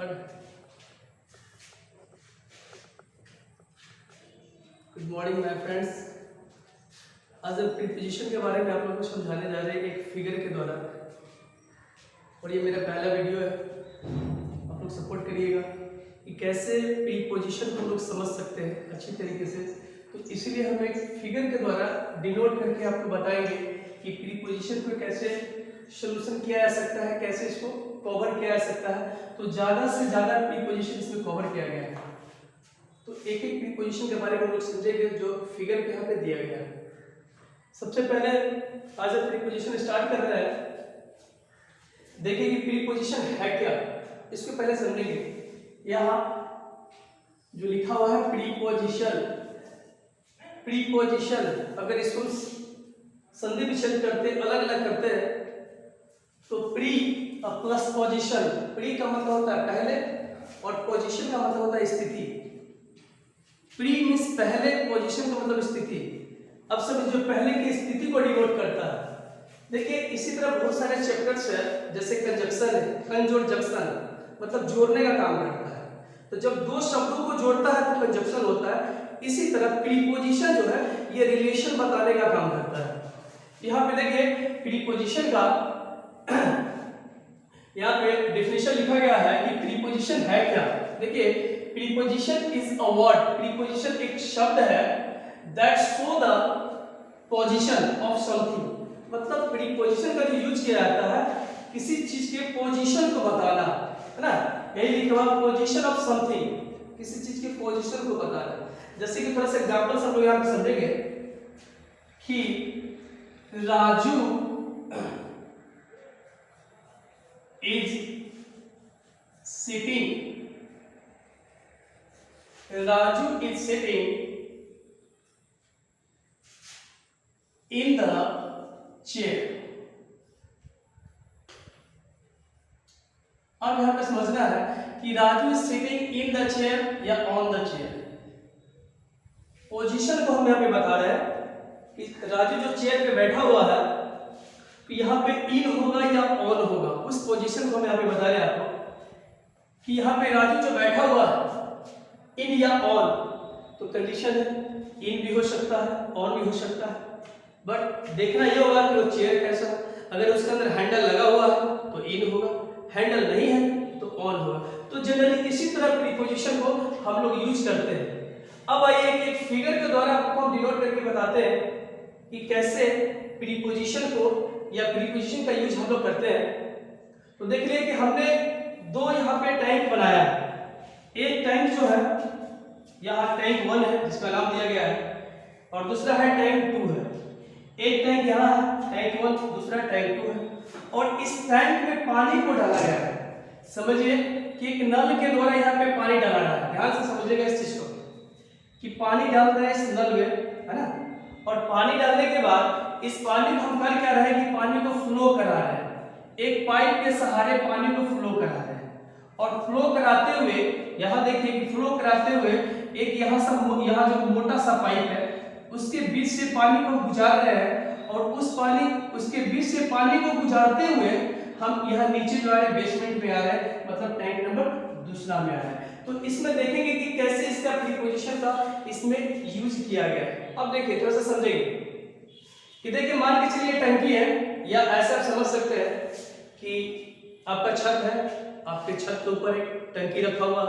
Good morning my friends. आज हम preposition के बारे में आप लोगों को समझाने जा रहे हैं एक फिगर के द्वारा, और ये मेरा पहला वीडियो है। आप लोग सपोर्ट करिएगा कि कैसे प्रीपोजिशन को लोग समझ सकते हैं अच्छी तरीके से। तो इसलिए हम एक फिगर के द्वारा डिनोट करके आपको बताएंगे कि प्रीपोजिशन को कैसे सोल्यूशन किया जा सकता है, कैसे इसको कवर किया जा सकता है। तो ज़्यादा से ज़्यादा प्रीपोजिशन इसमें कवर किया गया है। तो एक एक प्रीपोजिशन के बारे में हम लोग समझेंगे जो फिगर पे यहाँ पे दिया गया है। सबसे पहले आज हम प्रीपोजिशन स्टार्ट कर रहे हैं। देखिए कि प्रीपोजिशन है क्या, इसको पहले समझेंगे। यहाँ जो लिखा हुआ है प्रीपोजिशन, प्रीपोजिशन अगर इसको संधि विच्छेद करते अलग अलग करते हैं तो प्री प्लस पोजिशन, प्री का मतलब होता है पहले और पोजिशन का मतलब होता है स्थिति। प्री मीन्स पहले, पोजिशन का मतलब स्थिति। अब सब जो पहले की स्थिति को डिनोट करता है। देखिए इसी तरह बहुत सारे चैप्टर्स है, जैसे कंजक्शन है, कंजोड़ जंक्शन मतलब जोड़ने का काम करता है। तो जब दो शब्दों को जोड़ता है तो कंजक्शन होता है। इसी तरह प्रीपोजिशन जो है ये रिलेशन बताने का काम करता है। यहाँ पे देखिए प्रीपोजिशन का यहाँ पे डेफिनेशन लिखा गया है कि प्रीपोजिशन है क्या। देखिए preposition is a word, preposition एक शब्द है that show the position of something. मतलब प्रीपोजिशन का जो यूज किया जाता है किसी चीज के पोजीशन को बताना, है ना। यही लिखा हुआ पोजीशन ऑफ समथिंग, किसी चीज के पोजीशन को बताना। जैसे कि थोड़ा सा एग्जांपल हम लोग यहाँ पे समझेंगे कि Raju is sitting, Raju is sitting in the chair। अब यहां पे समझना है कि Raju is sitting in the chair या ऑन द चेयर। पोजीशन को हम यहां पे बता रहे हैं कि राजू जो चेयर पे बैठा हुआ है तो यहाँ पे इन होगा या ऑन होगा, उस पोजीशन को हम यहाँ पे बता रहे हैं आपको कि यहाँ पे राजू जो बैठा हुआ है इन या ऑन। तो कंडीशन है इन भी हो सकता है ऑन भी हो सकता है, बट देखना ये होगा कि वो चेयर कैसा। अगर उसके अंदर हैंडल लगा हुआ है तो इन होगा, हैंडल नहीं है तो ऑन होगा। तो जनरली इसी तरह प्रीपोजिशन को हम लोग यूज करते हैं। अब आइए एक फिगर के द्वारा आपको हम डिनोट करके बताते हैं कि कैसे प्रीपोजिशन को या प्रीपोजिशन का यूज हम लोग करते हैं। तो देख लिए कि हमने दो यहाँ पे टैंक बनाया है। एक टैंक जो है यहाँ टैंक 1 है जिसका नाम दिया गया है, और दूसरा है टैंक 2 है। एक टैंक यहाँ है टैंक 1, दूसरा टैंक 2 है, और इस टैंक में पानी को डाला गया है। समझिए कि एक नल के द्वारा यहाँ पे पानी डाला रहा है। ध्यान से समझिएगा इस चीज को कि पानी डाल रहे हैं इस नल में, है ना। और पानी डालने के बाद इस पानी को हम कर क्या रहे हैं कि पानी को फ्लो करा रहे हैं। एक पाइप के सहारे पानी को फ्लो करा रहे हैं, और फ्लो कराते हुए यहाँ देखिए कि फ्लो कराते हुए एक यहाँ जो मोटा सा पाइप है उसके बीच से पानी को गुजार रहे हैं, और उसके बीच से पानी को गुजारते हुए हम यहाँ नीचे जो आ रहे हैं बेसमेंट में आ रहे हैं, मतलब टैंक नंबर दूसरा में आ रहा है। तो इसमें देखेंगे कि कैसे इसका प्रीपोजिशन का इसमें यूज किया गया है। अब देखिए थोड़ा सा समझेंगे कि देखिए मान के चलिए टंकी है, या ऐसा आप समझ सकते हैं कि आपका छत है, आपके छत के ऊपर एक टंकी रखा हुआ,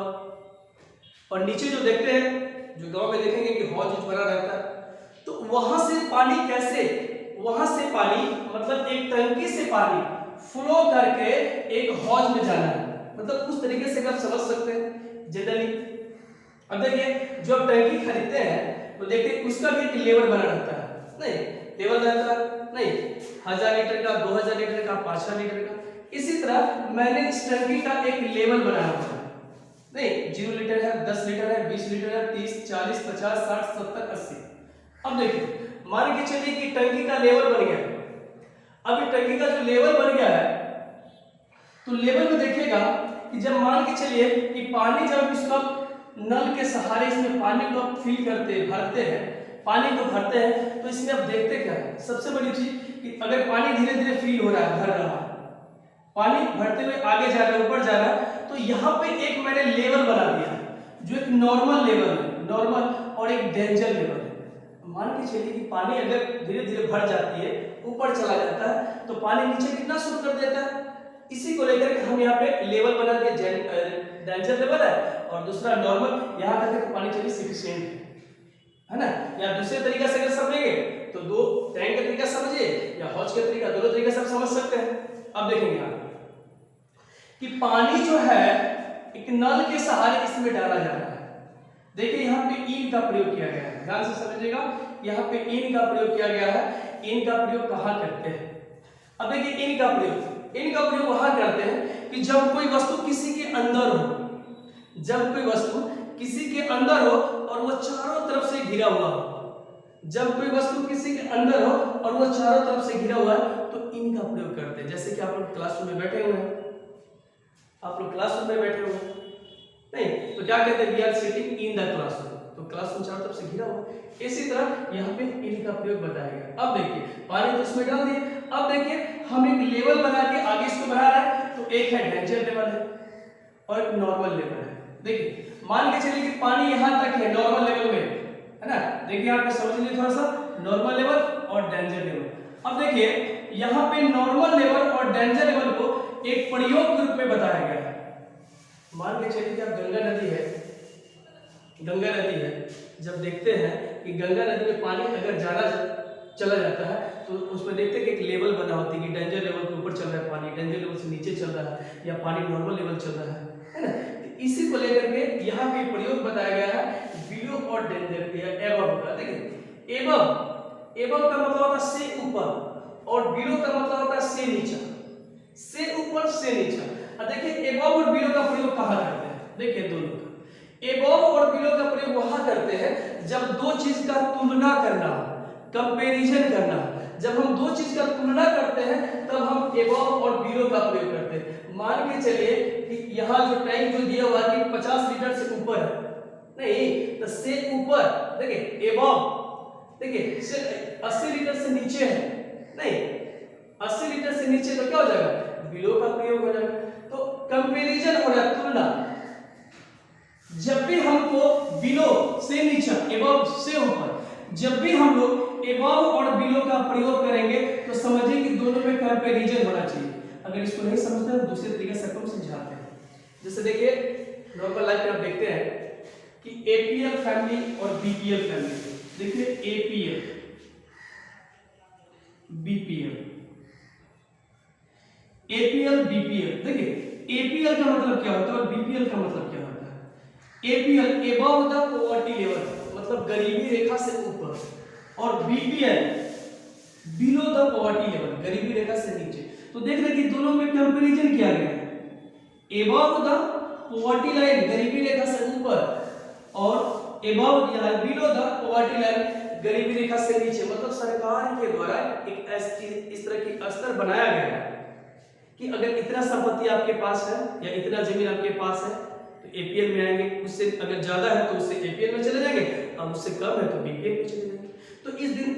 और नीचे जो देखते हैं जो गांव में देखेंगे कि हौज भरा रहता है। तो वहां से पानी कैसे, वहां से पानी मतलब एक टंकी से पानी फ्लो करके एक हौज में जाना है, मतलब उस तरीके से आप समझ सकते हैं जनरली। अब देखिए जो आप टंकी खरीदते हैं तो देखते उसका भी एक लेवल बना रहता है, नहीं लेवल रहता है नहीं, 1000 लीटर का, 2000 लीटर का, 5000 लीटर का। इसी तरह मैंने इस टंकी का एक लेवल बनाया हुआ है, नहीं 0 लीटर है, 10 लीटर है, 20 लीटर है, 30, 40, 50, 60, 70, 80। अब देखिए मान के चलिए कि टंकी का लेवल बन गया। अब ये टंकी का जो लेवल बन गया है तो लेवल में देखिएगा कि जब मान के चलिए कि पानी जब इसका नल के सहारे इसमें पानी को फिल करते भरते हैं, पानी को भरते हैं, तो इसमें आप देखते क्या है, सबसे बड़ी चीज कि अगर पानी धीरे धीरे फिल हो रहा है, भर रहा है, पानी भरते हुए आगे जा रहा है, ऊपर जा रहा है, तो यहाँ पे एक मैंने लेवल बना दिया जो एक नॉर्मल लेवल है, नॉर्मल और एक डेंजर लेवल है। मान के चलिए कि पानी अगर धीरे धीरे भर जाती है, ऊपर चला जाता है, तो पानी नीचे गिरना शुरू कर देता है। इसी को लेकर के हम यहाँ पे लेवल बना दिया, डेंजर लेवल है और दूसरा नॉर्मल। यहाँ करके तो पानी चलिए सफिशिएंट है ना। या दूसरे तरीका से अगर समझेंगे तो दो टैंक का तरीका समझिए या हौज का तरीका, दोनों तरीके से आप समझ सकते हैं। अब देखेंगे यहाँ कि पानी जो है एक नल के सहारे इसमें डाला जा रहा है। देखिए यहाँ पे इन का प्रयोग किया गया है, ध्यान से समझिएगा। यहाँ पे इन का प्रयोग किया गया है। इन का प्रयोग कहाँ करते हैं? अब देखिए इन का प्रयोग वहां करते हैं कि जब कोई वस्तु किसी के अंदर हो, जब कोई वस्तु किसी के अंदर हो और वो चारों तरफ से घिरा हुआ हो, जब कोई वस्तु किसी के अंदर हो और वो चारों तरफ से घिरा हुआ है तो इन का प्रयोग करते हैं। जैसे कि आप लोग क्लासरूम में बैठे हुए हैं, आप लोग क्लासरूम में बैठे हुए हैं नहीं तो क्या कहते हैं? We are sitting in the classroom, तो क्लासरूम चारों तरफ से घिरा हुआ है। इसी तरह यहाँ पे इन का प्रयोग बताया गया। अब देखिए पानी तो इसमें डाल दिए, अब देखिए हम एक लेवल बना के आगे इसको बढ़ा रहे हैं, तो एक है डेंजर लेवल है और एक नॉर्मल लेवल है। देखिए मान के चलिए कि पानी यहाँ तक है नॉर्मल लेवल में, है ना। देखिए यहाँ पे समझ लीजिए थोड़ा सा नॉर्मल लेवल और डेंजर लेवल। अब देखिए यहाँ पे नॉर्मल लेवल और डेंजर लेवल को एक प्रयोग के रूप में बताया गया है। मान के चलिए कि अब गंगा नदी है, जब देखते हैं कि गंगा नदी में पानी अगर ज्यादा चला जाता है तो उसमें देखते हैं कि एक लेवल बना होती है कि डेंजर लेवल के ऊपर चल रहा है पानी, डेंजर लेवल से नीचे चल रहा है या पानी नॉर्मल लेवल चल रहा है ना। तो इसी को लेकर के यहाँ पे प्रयोग बताया गया है बिलो और डेंजर या एबव का। देखिए एबव का मतलब होता है से ऊपर और बिलो का मतलब होता है से नीचा, से ऊपर से नीचा। देखिए एबव और बिलो का प्रयोग कहाँ करते हैं? देखिए दोनों का एबव और बिलो का प्रयोग वहां करते हैं जब दो चीज का तुलना करना हो, कंपैरिजन करना हो। जब हम दो चीज का तुलना करते हैं तब हम एबव और बिलो का प्रयोग करते हैं। मान के चलिए कि यहाँ जो टैंक जो दिया हुआ है कि 50 लीटर से ऊपर है, नहीं तो से ऊपर, देखिए एबव, देखिए से 80 लीटर से नीचे है, नहीं 80 लीटर से नीचे तो क्या हो जाएगा? बिलो का प्रयोग हो जाएगा। तो कंपैरिजन हो रहा है, तुलना। जब भी हमको बिलो से नीचा, एबव से ऊपर, जब भी हम लोग एबव और बिलो का प्रयोग करेंगे तो समझिए कि दोनों में कंपैरिजन होना चाहिए। अगर इसको नहीं समझते तो दूसरे तरीके से हम समझाते हैं। जैसे देखिए नॉर्मल लाइफ में आप देखते हैं कि एपीएल फैमिली और बीपीएल फैमिली। देखिए एपीएल, बीपीएल, एपीएल, बीपीएल। देखिए एपीएल का मतलब क्या होता है और बीपीएल का मतलब क्या होता है? APL above the poverty level, मतलब गरीबी रेखा से ऊपर, और BPL below the poverty level, गरीबी रेखा से नीचे। तो देख रहे कि दोनों में कंपैरिजन किया गया है। एबव द पॉवर्टी लाइन, गरीबी रेखा से ऊपर, और एबव या बिलो द पॉवर्टी लाइन, गरीबी रेखा से नीचे। मतलब सरकार के द्वारा एक इस तरह की स्तर बनाया गया है कि अगर इतना संपत्ति आपके पास है या इतना जमीन आपके पास है तो एपीएल में आएंगे, उससे अगर ज्यादा है तो उससे एपीएल में चले जाएंगे, अब उससे कम है तो बीपीएल में चले जाएंगे। तो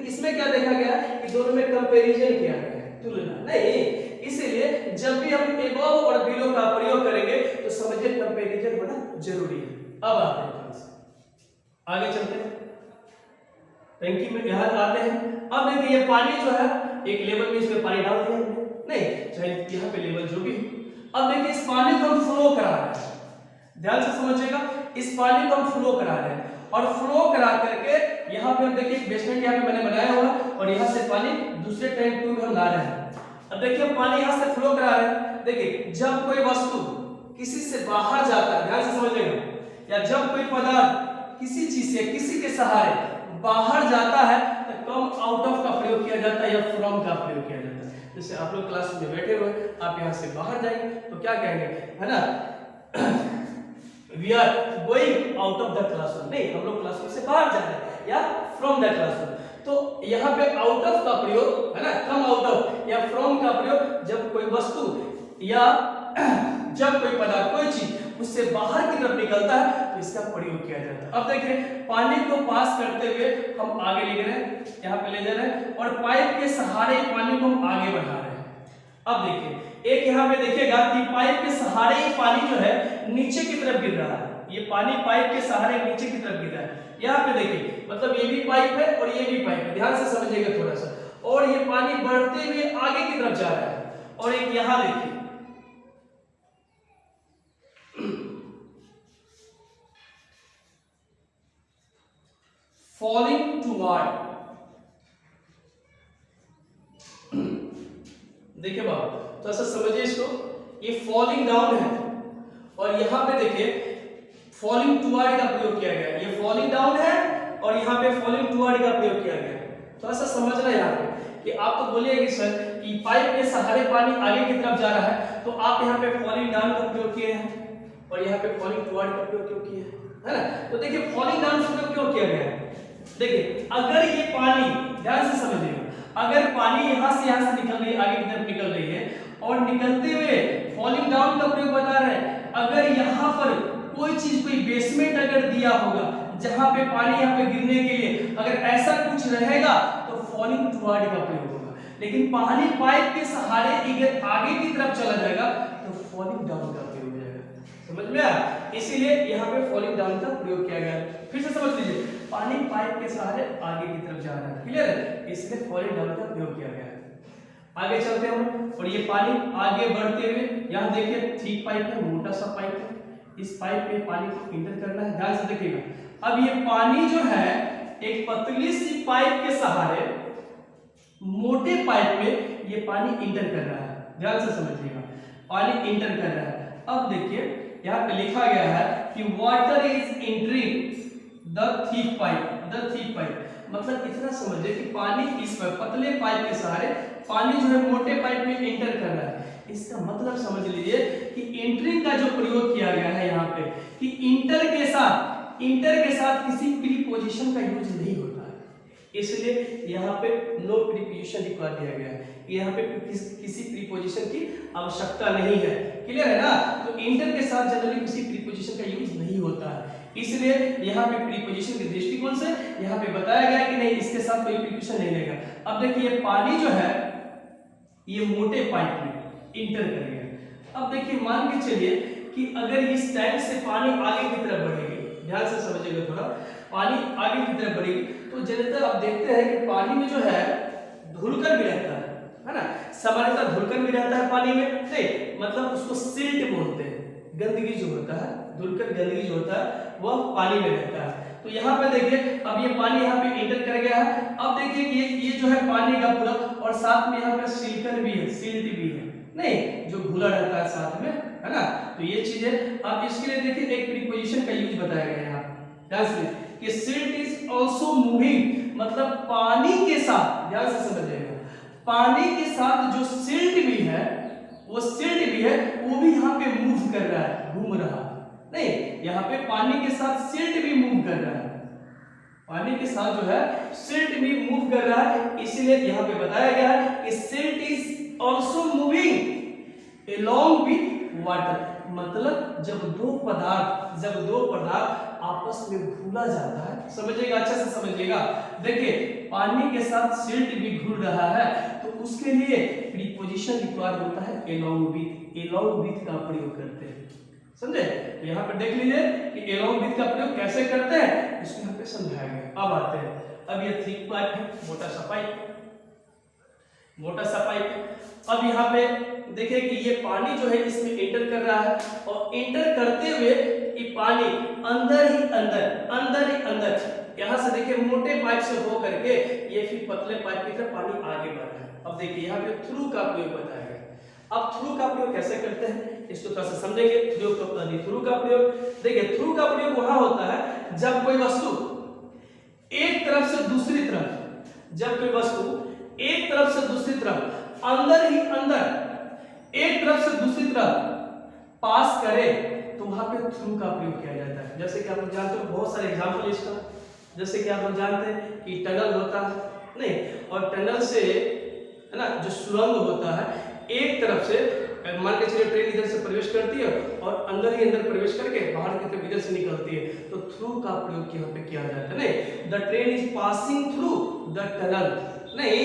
इसमें क्या देखा गया कि दोनों में कंपैरिजन किया गया है, तुलना नहीं। इसीलिए जब भी हम एबव और बिलो का प्रयोग करेंगे तो समझिए कंपैरिजन होना जरूरी है। अब आते हैं आगे चलते हैं, टंकी में यहां आते हैं। अब देखिए ये पानी जो है एक लेवल में इसमें पानी डाल दिया हमने, नहीं चाहे यहाँ पे लेवल जो भी हो। अब देखिए इस पानी को हम फ्लो करा रहे हैं, ध्यान से समझिएगा, इस पानी को हम फ्लो करा रहे हैं और फ्लो करा करके यहाँ पे देखिए बेसमेंट यहाँ पे मैंने बनाया हुआ और यहाँ से पानी दूसरे टैंक में हम ला रहे हैं। अब देखिए पानी यहाँ से फ्लो करा रहे हैं। देखिए जब कोई वस्तु किसी से बाहर जाता है, ध्यान से समझिएगा, या जब कोई पदार्थ किसी चीज से किसी के सहारे बाहर जाता है तो कम आउट ऑफ का प्रयोग किया जाता है या फ्रॉम का प्रयोग किया जाता है। जैसे आप लोग क्लास में बैठे हुए, आप यहाँ से बाहर जाएंगे तो क्या कहेंगे, है ना, we are going out of the classroom, नहीं हम लोग क्लासरूम से बाहर जा रहे हैं, या फ्रॉम द क्लासरूम। तो यहाँ पे आउट ऑफ का प्रयोग, है ना, कम आउट ऑफ या फ्रॉम का प्रयोग जब कोई वस्तु या जब कोई पदार्थ कोई चीज उससे बाहर की तरफ निकलता है तो इसका प्रयोग किया जाता है। अब देखिए पानी को पास करते हुए हम आगे ले रहे हैं, यहाँ पे ले जा रहे हैं और पाइप के सहारे पानी को हम आगे बढ़ा रहे हैं। अब देखिए एक यहाँ पे देखिएगा कि पाइप के सहारे ही पानी जो है नीचे की तरफ गिर रहा है, ये पानी पाइप के सहारे नीचे की तरफ गिर रहा है। यहाँ पे देखिए मतलब ये भी पाइप है और ये भी पाइप है, ध्यान से समझिएगा थोड़ा सा, और ये पानी बढ़ते हुए आगे की तरफ जा रहा है। और एक यहाँ देखिए फॉलिंग टुवर्ड, देखिए बाबू तो ऐसा समझिए इसको, ये फॉलिंग डाउन है और यहाँ पे देखिए फॉलिंग टुवर्ड का प्रयोग किया गया है, ये फॉलिंग डाउन है और यहाँ पे फॉलिंग टुवर्ड का प्रयोग किया गया है। तो ऐसा समझना यहाँ पे कि आप तो बोलिए कि सर कि पाइप के सहारे पानी आगे की तरफ जा रहा है, तो आप यहाँ पे फॉलिंग डाउन का प्रयोग किए हैं और यहाँ पे फॉलिंग टुवर्ड का प्रयोग क्यों किए है ना। तो देखिए फॉलिंग डाउन का प्रयोग क्यों किया गया है, देखिए अगर ये पानी, ध्यान से समझिएगा, अगर पानी यहाँ से निकल रही है, आगे की तरफ निकल रही है और निकलते हुए फॉलिंग डाउन का प्रयोग बता रहे हैं, अगर यहाँ पर कोई चीज, कोई बेसमेंट अगर दिया होगा जहां पे पानी यहाँ पे गिरने के लिए, अगर ऐसा कुछ रहेगा तो फॉलिंग टुवर्ड का प्रयोग होगा। लेकिन पानी पाइप के सहारे अगर आगे की तरफ चला जाएगा तो फॉलिंग डाउन का प्रयोग हो जाएगा, समझ में आया। इसीलिए यहाँ पे फॉलिंग डाउन का प्रयोग किया गया है। फिर से समझ लीजिए, पानी पाइप के सहारे आगे की तरफ जा रहा है, क्लियर है, इसलिए फॉलिंग डाउन का प्रयोग किया गया है। आगे चलते हैं हम, और ये पानी आगे बढ़ते हुए यहाँ देखिए थिक पाइप है, मोटा सा पाइप है, इस पाइप में पानी को इंटर करना है, ध्यान से देखिएगा। अब ये पानी जो है एक पतली सी पाइप के सहारे मोटे पाइप में ये पानी इंटर कर रहा है, ध्यान से समझिएगा, पानी इंटर कर रहा है। अब देखिए यहाँ पे लिखा गया है कि water is entering the thick pipe, मतलब इतना समझिए कि पानी इस पतले पाइप के सहारे पानी जो है मोटे पाइप में एंटर कर रहा है। इसका मतलब समझ लीजिए कि एंटरिंग का जो प्रयोग किया गया है यहाँ पे कि इंटर के साथ किसी प्रीपोजिशन का यूज नहीं होता है, इसलिए यहाँ पे नो प्रीपोजिशन रिक्वायर दिया गया है, यहाँ पे किसी प्रीपोजिशन की आवश्यकता नहीं है, क्लियर है ना। तो इंटर के साथ जनरली किसी प्रीपोजिशन का यूज नहीं होता है, इसलिए यहाँ पे प्रीपोजिशन के दृष्टिकोण से यहाँ पे बताया गया कि नहीं, इसके साथ कोई प्रीपोजिशन नहीं रहेगा। अब देखिए पानी जो है ये मोटे पाइप में इंटर कर गया। अब देखिए मान के चलिए कि अगर इस टैंक से पानी आगे की तरफ बढ़ेगी, ध्यान से समझिएगा थोड़ा, पानी आगे की तरफ बढ़ेगी तो ज्यादातर आप देखते हैं कि पानी में जो है धुलकन भी रहता है ना, सामान्यतः धुलकन भी रहता है पानी में, नहीं मतलब उसको सिल्ट बोलते हैं, गंदगी जो होता है, धुलकन गंदगी जो होता है वह पानी में रहता है। तो यहाँ पे देखिए अब ये पानी यहाँ पे इंटर कर गया है। अब देखिए कि ये जो है पानी का पूरा, और साथ में यहाँ पे सिल्कन भी है, सिल्ट भी है, नहीं जो घुला रहता है साथ में, है ना। तो ये चीज है। अब इसके लिए देखिए एक प्रीपोजिशन का यूज बताया गया है यहाँ पे कि सिल्ट इज आल्सो मूविंग, मतलब पानी के साथ, ध्यान से समझिएगा, पानी के साथ जो सिल्ट भी है वो सिल्ट भी है वो भी यहाँ पे मूव कर रहा है, घूम रहा है, नहीं यहाँ पे पानी के साथ सिल्ट भी मूव कर रहा है, पानी के साथ जो है सिल्ट भी मूव कर रहा है, इसीलिए यहाँ पे बताया गया है कि silt is also moving along with water, मतलब जब दो पदार्थ आपस में घुला जाता है, समझिएगा अच्छे से समझिएगा, देखिए पानी के साथ सिल्ट भी घुल रहा है तो उसके लिए प्रीपोजिशन रिक्वायर होता है अलोंग विद का प्रयोग करते हैं, समझे। तो यहाँ पर देख लीजिए कि अलोंग विद का प्रयोग कैसे करते हैं, इसको यहाँ पे समझाया गया। अब आते हैं, अब ये थिक पाइप है, मोटा सा पाइप। अब यहाँ पे देखिए कि ये पानी जो है इसमें एंटर कर रहा है और एंटर करते हुए ये पानी अंदर ही अंदर यहाँ से देखिए मोटे पाइप से हो करके ये फिर पतले पाइप की तरफ पानी आगे बढ़ रहा है। अब देखिए यहाँ पे थ्रू का प्रयोग बताया गया। अब थ्रू का प्रयोग कैसे करते हैं इसको थोड़ा सा समझेंगे। थ्रू का प्रयोग देखिए, थ्रू का प्रयोग वहां होता है जब कोई वस्तु एक तरफ से दूसरी तरफ अंदर ही अंदर एक तरफ से दूसरी तरफ पास करे तो वहां पे थ्रू का प्रयोग किया जाता है। जैसे कि आप लोग जानते हो, बहुत सारे एग्जांपल इसका, जैसे कि आप लोग जानते हैं कि टनल होता है, नहीं, और टनल से है ना जो सुरंग होता है, एक तरफ से मान के चलिए ट्रेन इधर से प्रवेश करती है और अंदर ही अंदर प्रवेश करके बाहर की तरफ इधर से निकलती है, तो थ्रू का प्रयोग यहाँ पे किया जाता है। नहीं, the train is passing through the tunnel, नहीं,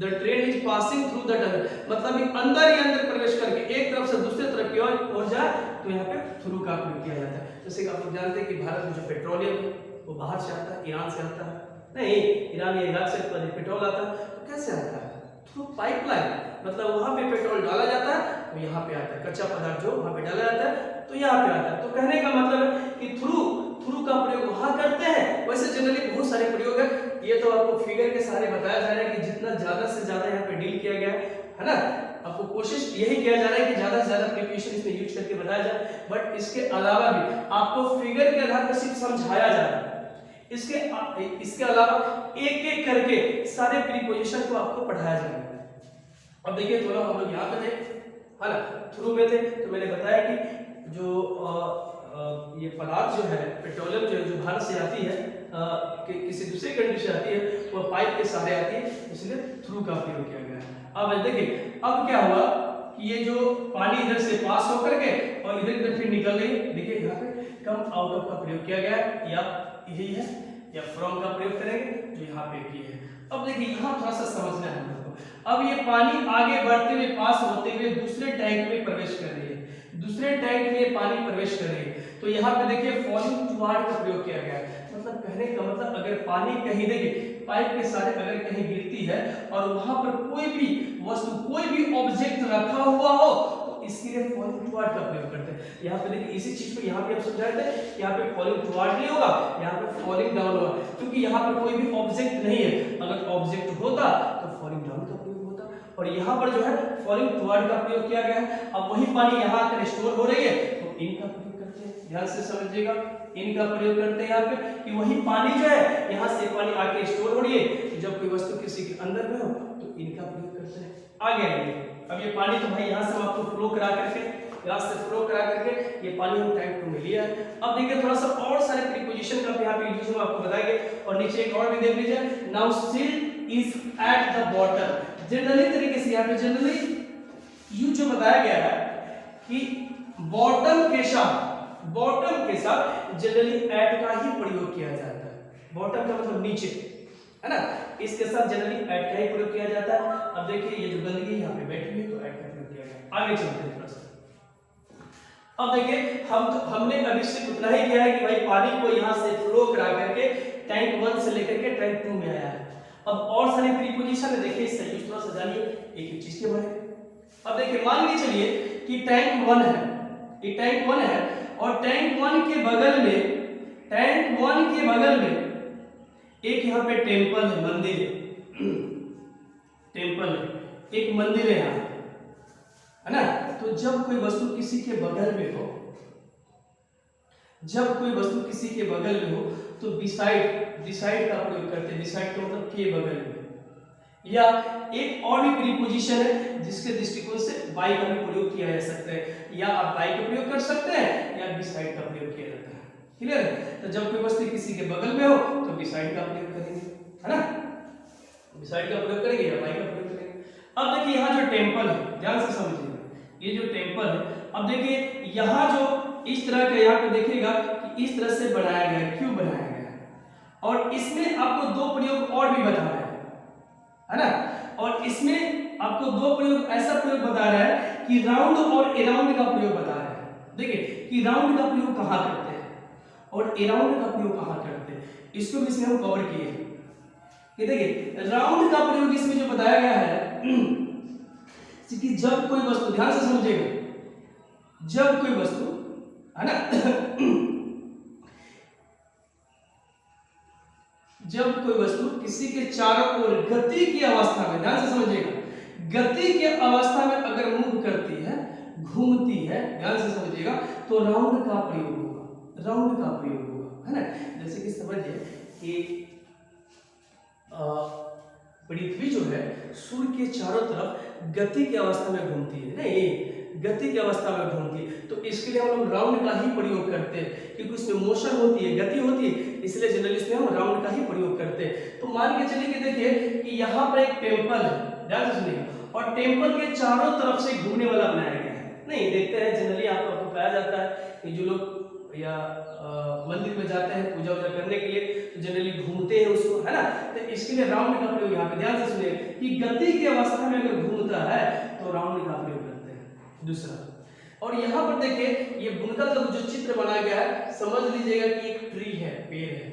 the train is passing through the tunnel, मतलब ये अंदर ही अंदर प्रवेश करके एक तरफ से दूसरे तरफ की ओर पहुंच जाए तो यहाँ पे थ्रू का प्रयोग किया जाता है। जैसे कि आप लोग जानते हैं कि भारत में जो पेट्रोलियम है वो बाहर से आता है, ईरान से आता है, नहीं ईरान या इराक से पेट्रोल आता है, तो कैसे आता है? थ्रू पाइपलाइन, मतलब वहां पे पेट्रोल डाला जाता है तो यहाँ पे आता है, कच्चा पदार्थ जो वहां पे डाला जाता है तो यहाँ पे आता है। तो कहने का मतलब है कि थ्रू का प्रयोग वहां करते हैं। वैसे जनरली बहुत सारे प्रयोग है, ये तो आपको फिगर के सहारे बताया जा रहा है कि जितना ज्यादा से ज्यादा यहाँ पे डील किया गया है ना, आपको कोशिश यही किया जा रहा है कि ज्यादा से ज्यादा प्रिपरेशन इसमें यूज करके बताया जाए, बट इसके अलावा भी आपको फिगर के आधार पर सिर्फ समझाया जा रहा है। इसके अलावा एक एक करके सारे प्रीपोजिशन को आपको पढ़ाया जाएगा। अब देखिए थोड़ा हम लोग यहाँ पे थे, है ना, थ्रू में थे, तो मैंने बताया कि जो ये पदार्थ जो है पेट्रोलियम जो भारत से आती है कि किसी दूसरे कंट्री से आती है, वो पाइप के सहारे आती है, इसलिए थ्रू का प्रयोग किया गया है। अब देखिए अब क्या हुआ कि ये जो पानी इधर से पास होकर के और इधर फिर निकल गई, देखिए यहाँ पे कम आउट ऑफ का प्रयोग किया गया है, या यही है, या फ्रॉम का प्रयोग करेंगे जो यहाँ पे किए है। अब देखिए यहाँ थोड़ा सा समझना है हम लोग को। अब ये पानी आगे बढ़ते हुए पास होते हुए दूसरे टैंक में प्रवेश कर रही है, दूसरे टैंक में पानी प्रवेश कर रही है, तो यहाँ पे देखिए फॉलिंग टुवर्ड का प्रयोग किया गया है। मतलब कहने का मतलब अगर पानी कहीं देखिए पाइप के सारे अगर कहीं गिरती है और वहां पर कोई भी वस्तु कोई भी ऑब्जेक्ट रखा हुआ हो तो इसके लिए फॉलिंग टुवर्ड का प्रयोग करते हैं। यहाँ पे देखिए इसी चीज को यहाँ पे हम समझाए थे, यहाँ पे फॉलिंग टुवर्ड नहीं होगा, यहाँ पे फॉलिंग डाउन होगा, क्योंकि यहाँ पर कोई भी ऑब्जेक्ट नहीं है। अगर ऑब्जेक्ट होता तो फॉलिंग डाउन का प्रयोग होता, और यहाँ पर जो है फॉलिंग टुवर्ड का प्रयोग किया गया है। अब वही पानी यहाँ आकर स्टोर हो रही है तो इनका प्रयोग करते हैं, ध्यान से समझिएगा, इनका प्रयोग करते हैं यहाँ पे कि वही पानी जो है यहाँ से पानी आके स्टोर हो रही है, तो जब कोई वस्तु किसी के अंदर में हो तो इनका प्रयोग करते हैं। आगे आइए, अब ये पानी तो भाई यहाँ से हम आपको फ्लो करा करके यहाँ से फ्लो करा करके ये पानी हम टैंक में लिया है। अब देखिए थोड़ा सा और सारे प्रीपोजिशन का यहाँ पे यूज हम आपको बताएंगे, और नीचे एक और भी देख लीजिए, now silt is at the bottom. Generally तरीके से यहाँ पे जनरली यूज जो बताया गया है कि बॉटम के साथ जनरली एट का ही प्रयोग किया जाता है। बॉटम का मतलब नीचे, है ना, इसके साथ जनरली एट का ही प्रयोग किया जाता है। अब देखिए ये जो गंदगी यहाँ पे बैठी हुई तो एट का प्रयोग किया गया। आगे चलते हैं थोड़ा सा। अब देखिए हमने अभी सिर्फ उतना ही किया है कि भाई पानी को यहाँ से फ्लो करा करके टैंक 1 से लेकर के टैंक 2 में आया है। अब और सारे प्रीपोजिशन है, देखिए इससे यूज थोड़ा सा जानिए एक चीज के बारे में। अब देखिए मान के चलिए कि टैंक 1 है, ये टैंक 1 है, और टैंक 1 के बगल में एक यहाँ पे टेंपल है, मंदिर है, टेंपल है, एक मंदिर है यहाँ, है ना। तो जब कोई वस्तु किसी के बगल में हो, तो बिसाइड का प्रयोग करते हैं। बिसाइड का मतलब के बगल में, या एक और भी प्रीपोजिशन है जिसके दृष्टिकोण से बाई का भी प्रयोग किया जा सकता है, या आप बाई का प्रयोग कर सकते हैं या बिसाइड का प्रयोग किया जाता है। क्लियर है? तो जब कोई वस्तु किसी के बगल में हो तो बिसाइड का प्रयोग करेंगे, है ना, बिसाइड का प्रयोग करेंगे या बाई का प्रयोग करेंगे। अब देखिए यहाँ जो टेंपल है, ध्यान से समझिएगा, ये जो टेंपल है, अब देखिए यहाँ जो इस तरह का यहाँ पे देखिएगा कि इस तरह से बनाया गया है, क्यों बनाया गया है, और इसमें आपको दो प्रयोग और भी बता रहा है ना, और इसमें आपको दो प्रयोग ऐसा प्रयोग बता रहा है कि राउंड और अराउंड का प्रयोग बता रहा है। देखिए कि राउंड का प्रयोग कहाँ करते हैं और अराउंड का प्रयोग कहाँ करते हैं, इसको भी इसमें हम कवर किए हैं। कि देखिए राउंड का प्रयोग इसमें जो बताया गया है कि जब कोई वस्तु, ध्यान से समझिएगा, जब कोई वस्तु, है ना, जब कोई वस्तु किसी के चारों ओर गति की अवस्था में, ध्यान से समझिएगा, गति की अवस्था में अगर मूव करती है, घूमती है, ध्यान से समझिएगा, तो राउंड का प्रयोग होगा, राउंड का प्रयोग होगा, है ना। जैसे कि समझिए कि पृथ्वी जो है सूर्य के चारों तरफ गति की अवस्था में घूमती है, नहीं, गति की अवस्था में घूमती है, तो इसके लिए हम लोग राउंड का ही प्रयोग करते हैं, क्योंकि उसमें मोशन होती है, गति होती है, इसलिए जनरली इसमें हम राउंड का ही प्रयोग करते हैं। तो मान के चलिए कि देखिए कि यहाँ पर एक टेम्पल है, ध्यान से सुनिए, और टेम्पल के चारों तरफ से घूमने वाला बनाया गया है। नहीं, देखते हैं जनरली आपको बताया जाता है कि जो लोग या मंदिर में जाते हैं पूजा वूजा करने के लिए, तो जनरली घूमते हैं उसको, है ना। तो इसके लिए राउंड का प्रयोग यहाँ पे ध्यान से सुनिए कि गति की अवस्था में अगर घूमता है तो राउंड का प्रयोग करते हैं। दूसरा, और यहाँ पर देखिए ये बुनकर का जो चित्र बनाया गया है, समझ लीजिएगा कि एक ट्री है, पेड़ है।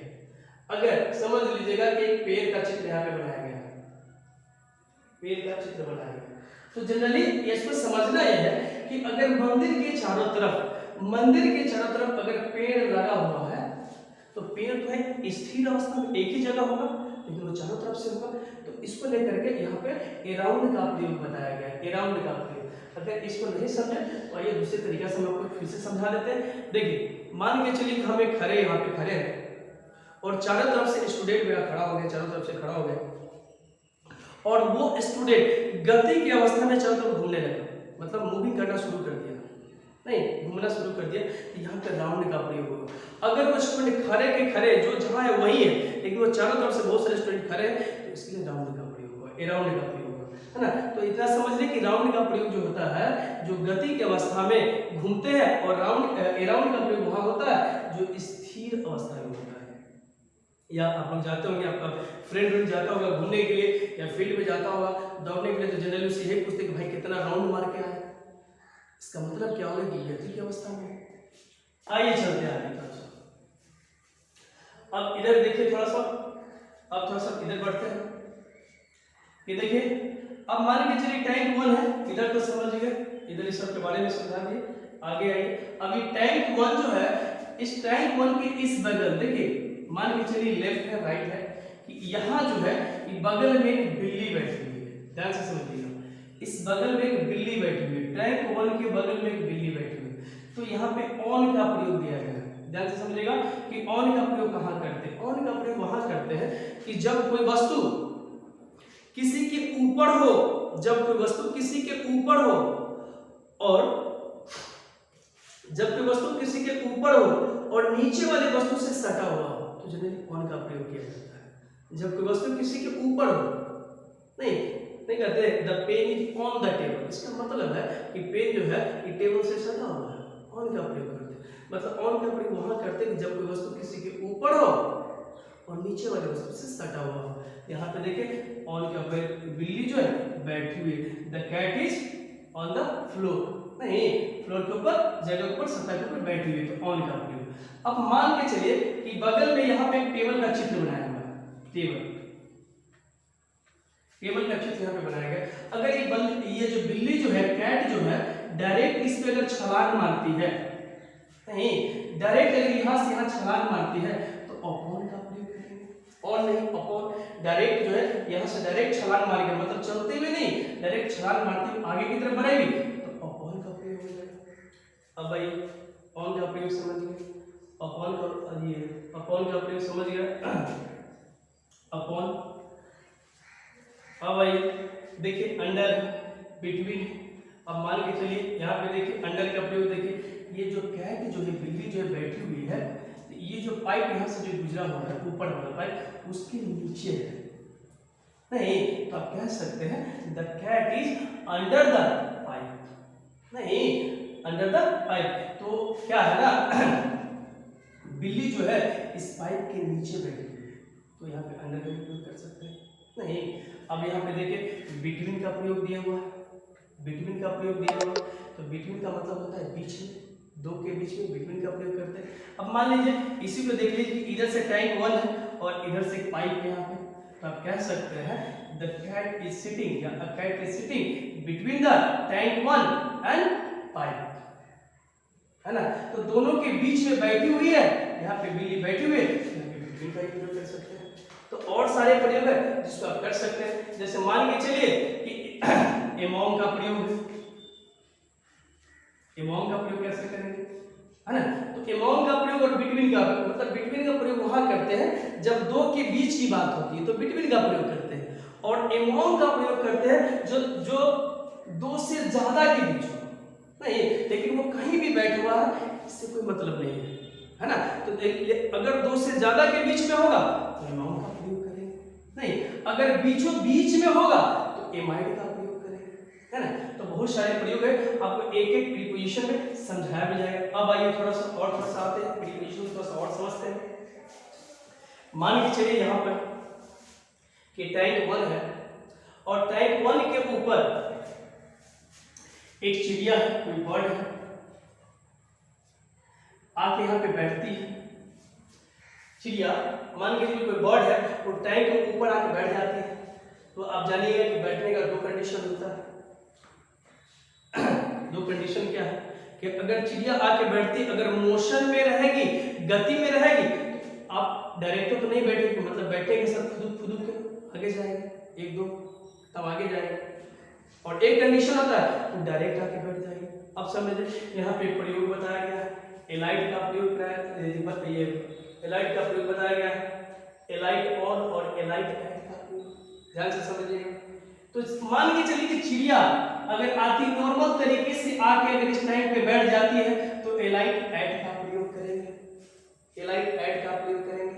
अगर समझ लीजिएगा कि एक पेड़ का चित्र यहाँ पे बनाया गया है, पेड़ का चित्र बनाया गया, तो जनरली इसमें समझना यह है कि अगर मंदिर के चारों तरफ अगर पेड़ लगा हुआ है तो पेड़ तो है स्थिर अवस्था में एक ही जगह होगा, लेकिन वो चारों तरफ से होगा। तो इसको लेकर के यहाँ पे अराउंड का प्रयोग बताया गया है, अराउंड का प्रयोग। अगर इसको नहीं समझे तो आइए दूसरे तरीके से हम आपको फिर से समझा देते हैं। देखिए मान के चलिए हम एक खड़े यहाँ पे खड़े हैं और चारों तरफ से स्टूडेंट मेरा खड़ा हो गया, चारों तरफ से खड़ा हो गया और वो स्टूडेंट गति की अवस्था में चारों तरफ घूमने लगा, मतलब मूविंग करना शुरू कर दिया, नहीं घूमना शुरू कर दिया, तो यहाँ पे राउंड का प्रयोग होगा। अगर वो स्टूडेंट खड़े के खड़े जो जहाँ है वही है, लेकिन वो चारों तरफ से बहुत सारे स्टूडेंट खड़े हैं, तो इसके लिए राउंड का प्रयोग होगा, अराउंड का प्रयोग होगा, है ना। तो इतना समझ लें कि राउंड का प्रयोग जो होता है जो गति की अवस्था में घूमते हैं, और अराउंड का प्रयोग वहाँ होता है जो स्थिर अवस्था में होता है। या आप लोग जाते होंगे, आपका फ्रेंड जाता होगा घूमने के लिए या फील्ड में जाता होगा दौड़ने के लिए, तो जनरली उसे यही पूछते कि भाई कितना राउंड मार के आए, इसका मतलब क्या होगा कि गति की अवस्था में। आइए चलते हैं आगे थोड़ा सा, अब इधर देखिए थोड़ा सा, अब थोड़ा सा इधर बढ़ते हैं। ये देखिए अब मान के चलिए टैंक 1 है, इधर तो समझिए, इधर इस सब के बारे में समझा दिए। आगे आइए, अभी टैंक 1 जो है, इस टैंक 1 के इस बगल देखिए, मान के चलिए लेफ्ट है राइट है, कि यहाँ जो है कि बगल में एक बिल्ली बैठी हुई है, ध्यान से समझिएगा, इस बगल में एक बिल्ली बैठी हुई है, टैंक 1 के बगल में एक बिल्ली बैठी हुई है। तो यहाँ पे ऑन का प्रयोग दिया गया है, ध्यान से समझिएगा कि ऑन का प्रयोग कहाँ करते हैं। ऑन का प्रयोग वहां करते हैं कि जब कोई वस्तु किसी के ऊपर हो, जब कोई वस्तु किसी के ऊपर हो, और जब कोई वस्तु किसी के ऊपर हो और नीचे वाले वस्तु से सटा हुआ हो, तो जनरली ऑन का प्रयोग किया जाता है। जब कोई वस्तु किसी के ऊपर हो, नहीं कहते the pen is on the table, इसका मतलब है कि पेन जो है ये टेबल से सटा हुआ है, ऑन का प्रयोग करते हैं। मतलब ऑन का प्रयोग वहां करते हैं जब कोई वस्तु किसी के ऊपर हो और नीचे वाले वस्तु से सटा हुआ हो। यहाँ पे देखिए ऑन का प्रयोग, बिल्ली जो है बैठी हुई, the cat is on the floor, नहीं फ्लोर के ऊपर, जगह के ऊपर, सतह के ऊपर बैठी हुई, तो ऑन का प्रयोग। अब मान के चलिए कि बगल में यहाँ पे एक टेबल का चित्र बनाया हुआ है, टेबल का चित्र यहाँ पे बनाया गया। अगर ये जो बिल्ली जो है, कैट जो है, डायरेक्ट इस पे अगर छलांग मारती है, नहीं डायरेक्ट अगर यहाँ से यहाँ छलांग मारती है, तो अपॉन का प्रयोग करेंगे, ऑन नहीं अपॉन। डायरेक्ट जो है यहाँ से डायरेक्ट छलांग मारेगी, मतलब चलते हुए नहीं, डायरेक्ट छलांग मारती हुई आगे की तरफ बढ़ेगी, तो अपॉन का प्रयोग हो जाएगा। अब भाई ऑन का प्रयोग समझ गए, अपॉन का, ये अपॉन का प्रयोग समझ गया, अपॉन। अब भाई देखिए अंडर, बिटवीन। अब मान के चलिए यहाँ पे देखिए अंडर का प्रयोग, देखिए ये जो कैट जो है, बिल्ली जो है बैठी हुई है, ये जो पाइप यहाँ से जो गुजरा हुआ है, ऊपर वाला पाइप उसके नीचे है, नहीं तो आप कह सकते हैं the cat is under the pipe, नहीं अंडर द पाइप। तो क्या है ना, बिल्ली जो है इस पाइप के नीचे बैठी हुई है, तो यहाँ पे अंडर का प्रयोग कर सकते हैं, नहीं। अब यहाँ पे देखिए बिटवीन का प्रयोग दिया हुआ है, बिटवीन का प्रयोग दिया हुआ है, तो बिटवीन का मतलब होता है बीच में, दो के बीच में बिटवीन का प्रयोग करते हैं। अब मान लीजिए इसी को देख लीजिए कि इधर से टैंक 1 है और इधर से एक पाइप है यहाँ पे, तो आप कह सकते हैं द कैट इज सिटिंग, या a cat is sitting between the tank 1 and pipe, है ना। तो दोनों के बीच में बैठी हुई है, यहाँ पे बिल्ली बैठी हुई है, यहाँ पे बिटवीन का प्रयोग कर सकते हैं। तो और सारे प्रयोग है जिसको आप कर सकते हैं, जैसे मान के चलिए कि एमोंग का प्रयोग है, एमोंग का प्रयोग कैसे करेंगे, है ना। तो एमोंग का प्रयोग और बिटवीन का, मतलब बिटवीन का प्रयोग वहां करते हैं जब दो के बीच की बात होती है, तो बिटवीन का प्रयोग करते हैं, और एमोंग का प्रयोग करते हैं जो दो से ज्यादा के बीच हो, नहीं लेकिन वो कहीं भी बैठा हुआ है, इससे कोई मतलब नहीं है ना। तो अगर दो से ज्यादा के बीच में होगा तो एमोंग का प्रयोग करेंगे, नहीं अगर बीचों बीच में होगा तो एमाइड का प्रयोग करेंगे, है ना। तो बहुत सारे प्रयोग है, आपको एक एक प्रीपोजिशन में समझाया भी जाएगा। अब आइए थोड़ा सा आते हैं प्रीपोजिशन, थोड़ा सा और समझते हैं। मान के चलिए यहाँ पर कि टैंक 1 है और टैंक 1 के ऊपर एक चिड़िया है, कोई बर्ड है, आके यहाँ पे बैठती है। चिड़िया मान के चलिए कोई बर्ड है वो टैंक के ऊपर आके बैठ जाती है। तो आप जानिएगा कि बैठने का 2 कंडीशन होता है। 2 कंडीशन क्या है कि अगर चिड़िया आके बैठती, अगर मोशन में रहेगी, गति में रहेगी, तो आप डायरेक्ट तो नहीं बैठेंगे, मतलब बैठेंगे सब फुदुक फुदुक के आगे जाएंगे, 1-2 तब आगे जाएंगे। और एक कंडीशन होता है तो डायरेक्ट आके बैठ जाएंगे। अब समझ यहाँ पे प्रयोग बताया गया है, एलाइट का प्रयोग ये एलाइट का प्रयोग बताया गया है, एलाइट ऑन और एलाइट एट का प्रयोग, ध्यान से समझिएगा। तो मान के चलिए कि चिड़िया अगर आती नॉर्मल तरीके से आके अगर इस टैंक पे बैठ जाती है तो एलाइट एट का प्रयोग करेंगे, एलाइट एट का प्रयोग करेंगे,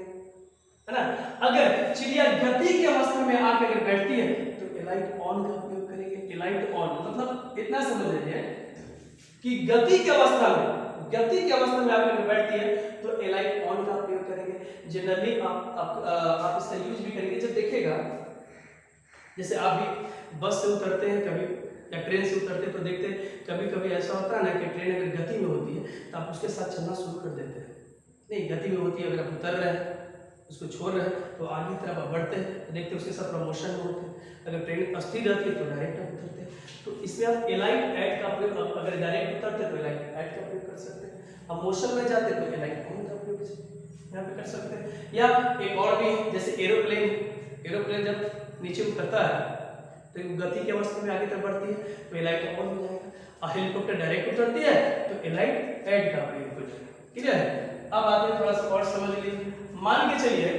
है ना। अगर चिड़िया गति की अवस्था में आके अगर बैठती है तो एलाइट ऑन का प्रयोग करेंगे। एलाइट ऑन मतलब इतना समझ लीजिए कि गति की अवस्था में आकर बैठती है तो एलाइट ऑन का प्रयोग करेंगे। जनरली आप इसका यूज भी करेंगे जब देखिएगा, जैसे आप भी बस से उतरते हैं कभी या ट्रेन से उतरते हैं तो देखते हैं कभी कभी ऐसा होता है ना कि ट्रेन अगर गति में होती है तो आप उसके साथ चलना शुरू कर देते हैं। नहीं, गति में होती है, अगर आप उतर रहे हैं, उसको छोड़ रहे हैं तो आगे की तरफ आप बढ़ते हैं तो देखते हैं उसके साथ प्रमोशन में होते हैं। अगर ट्रेन अस्थिर रहती है तो डायरेक्ट आप उतरते हैं। तो इसमें आप एलाइट एट का प्रयोग, अगर डायरेक्ट उतरते तो एलाइट एट का प्रयोग कर सकते हैं, अब मोशन में जाते तो एलाइट ऑन का प्रयोग यहाँ पे कर सकते हैं। या एक और भी, जैसे एरोप्लेन जब नीचे उतरता है तो गति की अवस्था में आगे तक बढ़ती है तो एलाइट ऑन हो जाएगा, और हेलीकॉप्टर डायरेक्ट उतरती है तो एलाइट एट का प्रयोग हो जाएगा। क्लियर है। अब आते हैं थोड़ा सा और समझ लीजिए। मान के चलिए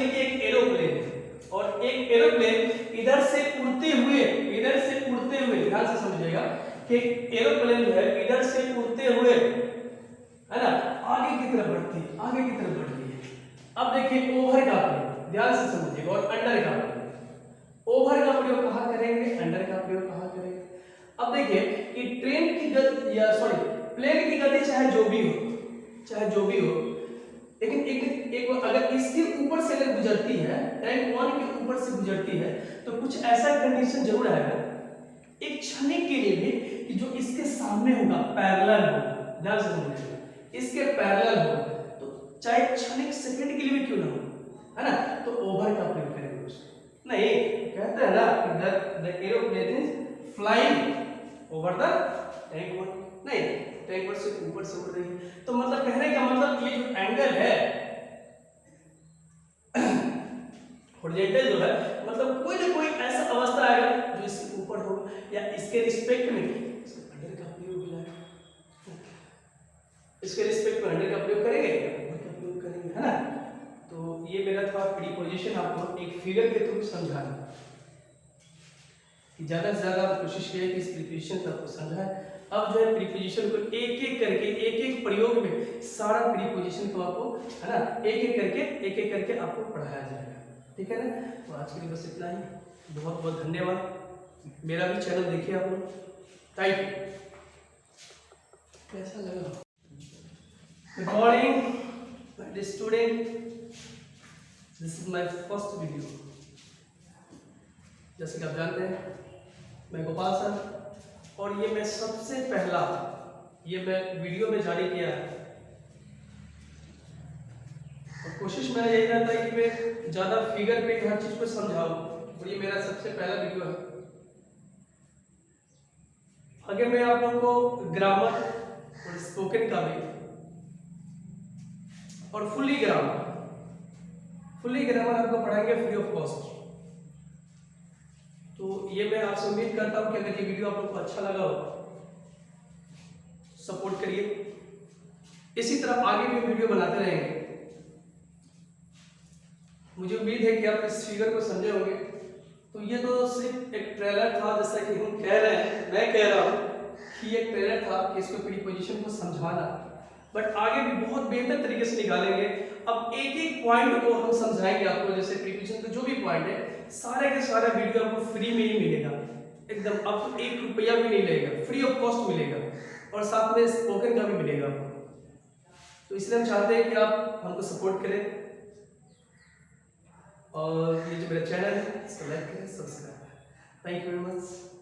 कि एक एरोप्लेन है और एक एरोप्लेन इधर से उड़ते हुए ध्यान से समझिएगा कि एक एरोप्लेन जो है इधर से उड़ते हुए, है ना, आगे की तरफ बढ़ती है। अब देखिए ओवर का प्रयोग, ध्यान से समझिएगा, और अंडर का प्रयोग। ओवर का प्रयोग कहाँ करेंगे, अंडर का प्रयोग कहाँ करेंगे। अब देखिए कि ट्रेन की गति या प्लेन की गति चाहे जो भी हो, लेकिन एक अगर इसके ऊपर से अगर गुजरती है, टैंक 1 के ऊपर से गुजरती है तो कुछ ऐसा कंडीशन जरूर आएगा एक क्षणिक के लिए भी कि जो इसके सामने होगा पैरेलल होगा, ध्यान से समझिएगा, इसके पैरेलल होगा, तो चाहे क्षणिक सेकंड के लिए भी क्यों ना हो, है ना, तो ओवर का प्रयोग करेंगे उसको। नहीं, कहते हैं ना the aeroplane is flying over the tank 1, नहीं, टैंक 1 से ऊपर से उड़ रही है। तो मतलब कहने का मतलब ये जो एंगल है हॉरिजॉन्टल जो है, मतलब कोई ना कोई ऐसा अवस्था आएगा जो इसके ऊपर हो या इसके रिस्पेक्ट में अंडर का प्रयोग हो जाएगा, इसके रिस्पेक्ट में अंडर का प्रयोग करेंगे या ओवर का प्रयोग करेंगे, है ना। तो ये मेरा था प्रीपोजिशन, आपको एक फिगर के थ्रू समझाना कि ज्यादा से ज्यादा कोशिश किया कि इस प्रीपोजिशन को आपको समझाएं। अब जो है प्रीपोजिशन को एक एक प्रयोग में सारा प्रीपोजिशन को आपको, है ना, एक एक करके आपको पढ़ाया जाएगा, ठीक है ना। तो आज के लिए बस इतना ही, बहुत बहुत धन्यवाद। मेरा भी चैनल देखिए आप लोग, थैंक यू। कैसा लगा? Good morning student, this is my first video. जैसे कि आप जानते हैं मैं गोपाल सर, और ये मैं सबसे पहला मैं वीडियो में जारी किया है, और कोशिश मेरा यही रहता है कि मैं ज़्यादा फिगर पे हर चीज़ को समझाऊं, और ये मेरा सबसे पहला वीडियो है। अगर मैं आप लोगों को ग्रामर और स्पोकन का भी और फुल्ली ग्रामर आपको पढ़ाएंगे फ्री ऑफ कॉस्ट। तो ये मैं आपसे उम्मीद करता हूं कि अगर ये वीडियो आप लोग को अच्छा लगा हो सपोर्ट करिए, इसी तरह आगे भी वीडियो बनाते रहेंगे। मुझे उम्मीद है कि आप इस फिगर को समझे होंगे। तो ये तो सिर्फ एक ट्रेलर था, जैसा कि हम कह रहे हैं, मैं कह रहा हूँ कि एक ट्रेलर था कि इसको प्रीपोजिशन को समझाना, बट आगे भी बहुत बेहतर तरीके से निकालेंगे। अब एक एक पॉइंट को हम समझाएंगे आपको, जैसे प्रीपोजिशन का जो भी पॉइंट है सारे के सारा वीडियो आपको फ्री में ही मिलेगा, एकदम आपको 1 रुपया भी नहीं लगेगा, फ्री ऑफ कॉस्ट मिलेगा, और साथ में स्पोकन का भी मिलेगा आपको। तो इसलिए हम चाहते हैं कि आप हमको सपोर्ट करें और ये जो मेरा चैनल है इसको लाइक करें, सब्सक्राइब करें। Thank you very much.